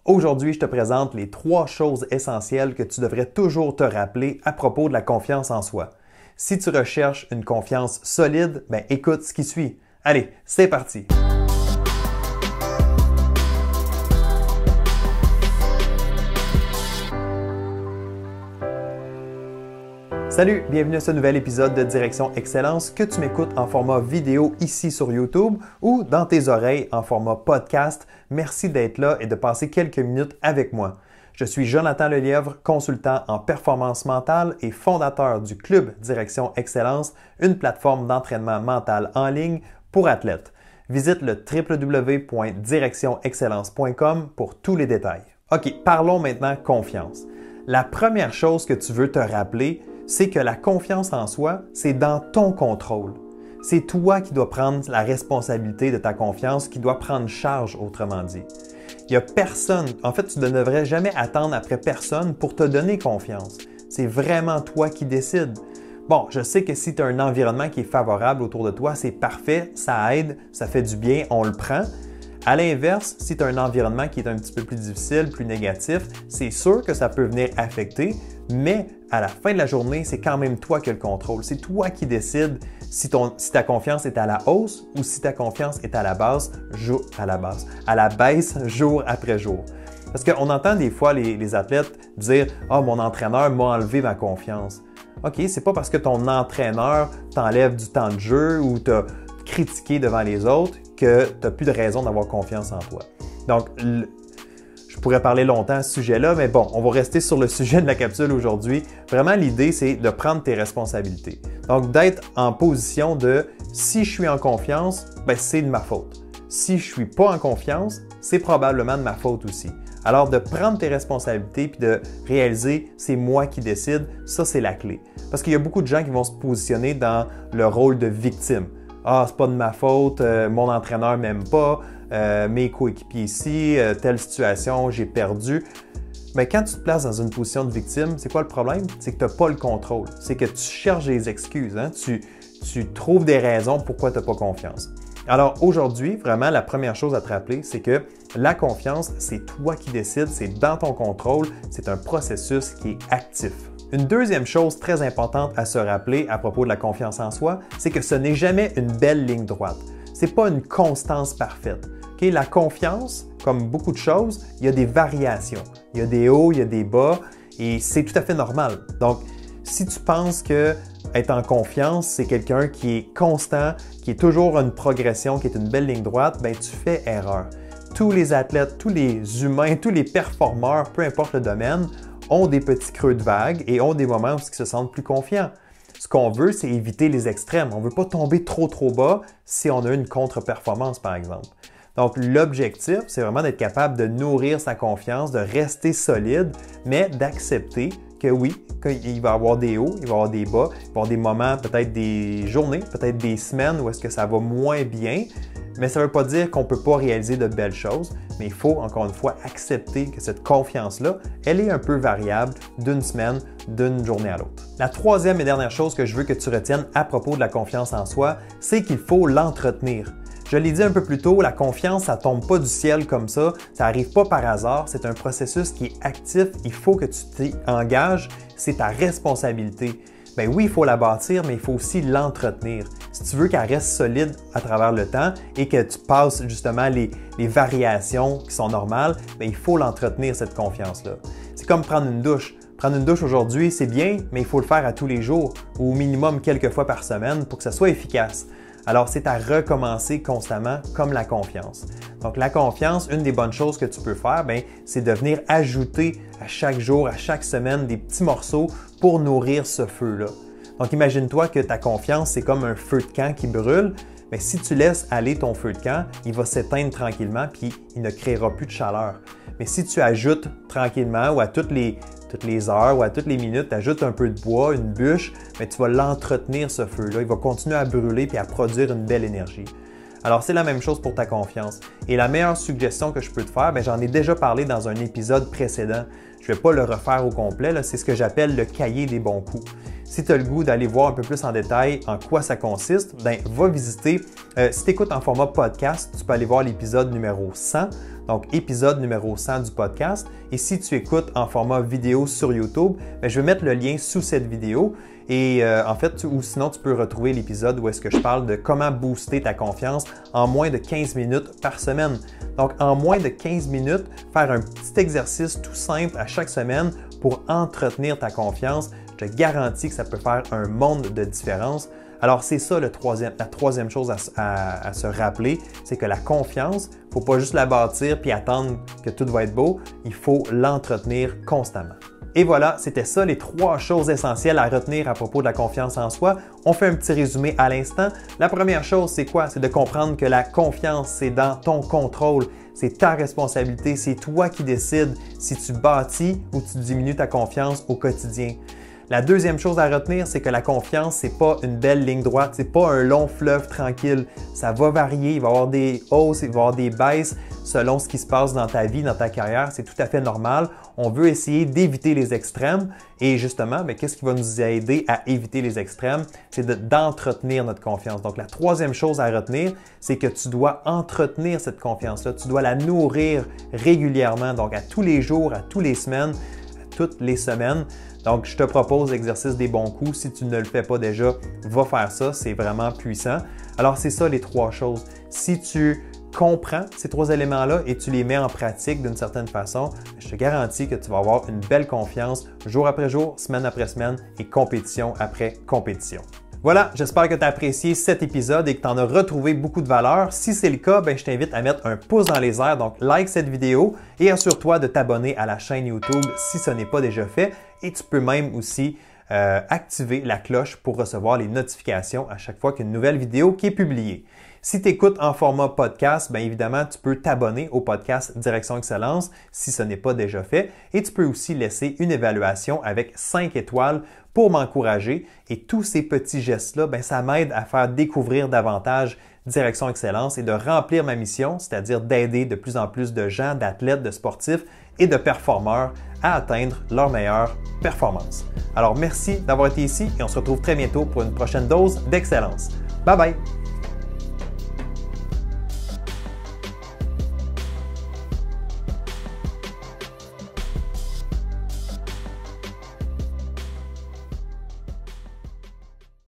Aujourd'hui, je te présente les 3 choses essentielles que tu devrais toujours te rappeler à propos de la confiance en soi. Si tu recherches une confiance solide, écoute ce qui suit. Allez, c'est parti! Salut, bienvenue à ce nouvel épisode de Direction Excellence que tu m'écoutes en format vidéo ici sur YouTube ou dans tes oreilles en format podcast. Merci d'être là et de passer quelques minutes avec moi. Je suis Jonathan Lelièvre, consultant en performance mentale et fondateur du Club Direction Excellence, une plateforme d'entraînement mental en ligne pour athlètes. Visite le www.directionexcellence.com pour tous les détails. OK, parlons maintenant confiance. La première chose que tu veux te rappeler, c'est que la confiance en soi, c'est dans ton contrôle. C'est toi qui dois prendre la responsabilité de ta confiance, qui dois prendre charge, autrement dit. Il n'y a personne, en fait, tu ne devrais jamais attendre après personne pour te donner confiance. C'est vraiment toi qui décides. Bon, je sais que si tu as un environnement qui est favorable autour de toi, c'est parfait, ça aide, ça fait du bien, on le prend. À l'inverse, si tu as un environnement qui est un petit peu plus difficile, plus négatif, c'est sûr que ça peut venir affecter, mais à la fin de la journée, c'est quand même toi qui as le contrôle. C'est toi qui décides si ta confiance est à la hausse ou si ta confiance est à la baisse jour après jour. Parce qu'on entend des fois les athlètes dire « Ah, mon entraîneur m'a enlevé ma confiance ». OK, c'est pas parce que ton entraîneur t'enlève du temps de jeu ou t'a critiqué devant les autres que tu n'as plus de raison d'avoir confiance en toi. Donc, je pourrais parler longtemps à ce sujet-là, mais bon, on va rester sur le sujet de la capsule aujourd'hui. Vraiment, l'idée, c'est de prendre tes responsabilités. Donc, d'être en position de « si je suis en confiance, c'est de ma faute. Si je ne suis pas en confiance, c'est probablement de ma faute aussi. » Alors, de prendre tes responsabilités puis de réaliser « c'est moi qui décide », ça, c'est la clé. Parce qu'il y a beaucoup de gens qui vont se positionner dans le rôle de victime. Ah, c'est pas de ma faute, mon entraîneur m'aime pas, mes coéquipiers ici, telle situation, j'ai perdu. Mais quand tu te places dans une position de victime, c'est quoi le problème? C'est que tu n'as pas le contrôle. C'est que tu cherches des excuses, hein? Tu trouves des raisons pourquoi tu n'as pas confiance. Alors aujourd'hui, vraiment, la première chose à te rappeler, c'est que la confiance, c'est toi qui décides, c'est dans ton contrôle, c'est un processus qui est actif. Une deuxième chose très importante à se rappeler à propos de la confiance en soi, c'est que ce n'est jamais une belle ligne droite. Ce n'est pas une constance parfaite. Okay? La confiance, comme beaucoup de choses, il y a des variations. Il y a des hauts, il y a des bas et c'est tout à fait normal. Donc, si tu penses que être en confiance, c'est quelqu'un qui est constant, qui est toujours une progression, qui est une belle ligne droite, tu fais erreur. Tous les athlètes, tous les humains, tous les performeurs, peu importe le domaine, ont des petits creux de vague et ont des moments où ils se sentent plus confiants. Ce qu'on veut, c'est éviter les extrêmes. On ne veut pas tomber trop bas si on a une contre-performance, par exemple. Donc, l'objectif, c'est vraiment d'être capable de nourrir sa confiance, de rester solide, mais d'accepter que oui, qu'il va y avoir des hauts, il va y avoir des bas, il va y avoir des moments, peut-être des journées, peut-être des semaines où est-ce que ça va moins bien, mais ça ne veut pas dire qu'on ne peut pas réaliser de belles choses, mais il faut encore une fois accepter que cette confiance-là, elle est un peu variable d'une semaine, d'une journée à l'autre. La troisième et dernière chose que je veux que tu retiennes à propos de la confiance en soi, c'est qu'il faut l'entretenir. Je l'ai dit un peu plus tôt, la confiance, ça ne tombe pas du ciel comme ça n'arrive pas par hasard, c'est un processus qui est actif, il faut que tu t'y engages, c'est ta responsabilité. Oui, il faut la bâtir, mais il faut aussi l'entretenir. Si tu veux qu'elle reste solide à travers le temps et que tu passes justement les variations qui sont normales, il faut l'entretenir, cette confiance-là. C'est comme prendre une douche. Prendre une douche aujourd'hui, c'est bien, mais il faut le faire à tous les jours ou au minimum quelques fois par semaine pour que ça soit efficace. Alors, c'est à recommencer constamment comme la confiance. Donc, la confiance, une des bonnes choses que tu peux faire, c'est de venir ajouter à chaque jour, à chaque semaine, des petits morceaux pour nourrir ce feu-là. Donc, imagine-toi que ta confiance, c'est comme un feu de camp qui brûle. Si tu laisses aller ton feu de camp, il va s'éteindre tranquillement puis il ne créera plus de chaleur. Mais si tu ajoutes tranquillement ou à toutes les heures ou à toutes les minutes, tu ajoutes un peu de bois, une bûche, tu vas l'entretenir ce feu-là. Il va continuer à brûler et à produire une belle énergie. Alors, c'est la même chose pour ta confiance. Et la meilleure suggestion que je peux te faire, j'en ai déjà parlé dans un épisode précédent. Je ne vais pas le refaire au complet, c'est ce que j'appelle le cahier des bons coups. Si tu as le goût d'aller voir un peu plus en détail en quoi ça consiste, va visiter. Si tu écoutes en format podcast, tu peux aller voir l'épisode numéro 100. donc épisode numéro 100 du podcast. Et si tu écoutes en format vidéo sur YouTube, bien, je vais mettre le lien sous cette vidéo. Et en fait, ou sinon, tu peux retrouver l'épisode où est-ce que je parle de comment booster ta confiance en moins de 15 minutes par semaine. Donc, en moins de 15 minutes, faire un petit exercice tout simple à chaque semaine pour entretenir ta confiance. Je te garantis que ça peut faire un monde de différence. Alors, c'est ça la troisième chose à se rappeler, c'est que la confiance, il ne faut pas juste la bâtir puis attendre que tout va être beau, il faut l'entretenir constamment. Et voilà, c'était ça les 3 choses essentielles à retenir à propos de la confiance en soi. On fait un petit résumé à l'instant. La première chose, c'est quoi? C'est de comprendre que la confiance, c'est dans ton contrôle. C'est ta responsabilité, c'est toi qui décides si tu bâtis ou tu diminues ta confiance au quotidien. La deuxième chose à retenir, c'est que la confiance, c'est pas une belle ligne droite, c'est pas un long fleuve tranquille. Ça va varier, il va y avoir des hausses, il va y avoir des baisses selon ce qui se passe dans ta vie, dans ta carrière. C'est tout à fait normal. On veut essayer d'éviter les extrêmes et justement, qu'est-ce qui va nous aider à éviter les extrêmes? C'est d'entretenir notre confiance. Donc, la troisième chose à retenir, c'est que tu dois entretenir cette confiance-là. Tu dois la nourrir régulièrement, donc à tous les jours, à toutes les semaines, à toutes les semaines. Donc, je te propose l'exercice des bons coups. Si tu ne le fais pas déjà, va faire ça. C'est vraiment puissant. Alors, c'est ça les 3 choses. Si tu comprends ces 3 éléments-là et tu les mets en pratique d'une certaine façon, je te garantis que tu vas avoir une belle confiance jour après jour, semaine après semaine et compétition après compétition. Voilà, j'espère que tu as apprécié cet épisode et que tu en as retrouvé beaucoup de valeur. Si c'est le cas, je t'invite à mettre un pouce dans les airs, donc like cette vidéo et assure-toi de t'abonner à la chaîne YouTube si ce n'est pas déjà fait. Et tu peux même aussi activer la cloche pour recevoir les notifications à chaque fois qu'une nouvelle vidéo qui est publiée. Si tu écoutes en format podcast, bien évidemment, tu peux t'abonner au podcast Direction Excellence si ce n'est pas déjà fait et tu peux aussi laisser une évaluation avec 5 étoiles pour m'encourager et tous ces petits gestes-là, ça m'aide à faire découvrir davantage Direction Excellence et de remplir ma mission, c'est-à-dire d'aider de plus en plus de gens, d'athlètes, de sportifs et de performeurs à atteindre leur meilleure performance. Alors merci d'avoir été ici et on se retrouve très bientôt pour une prochaine dose d'excellence. Bye bye!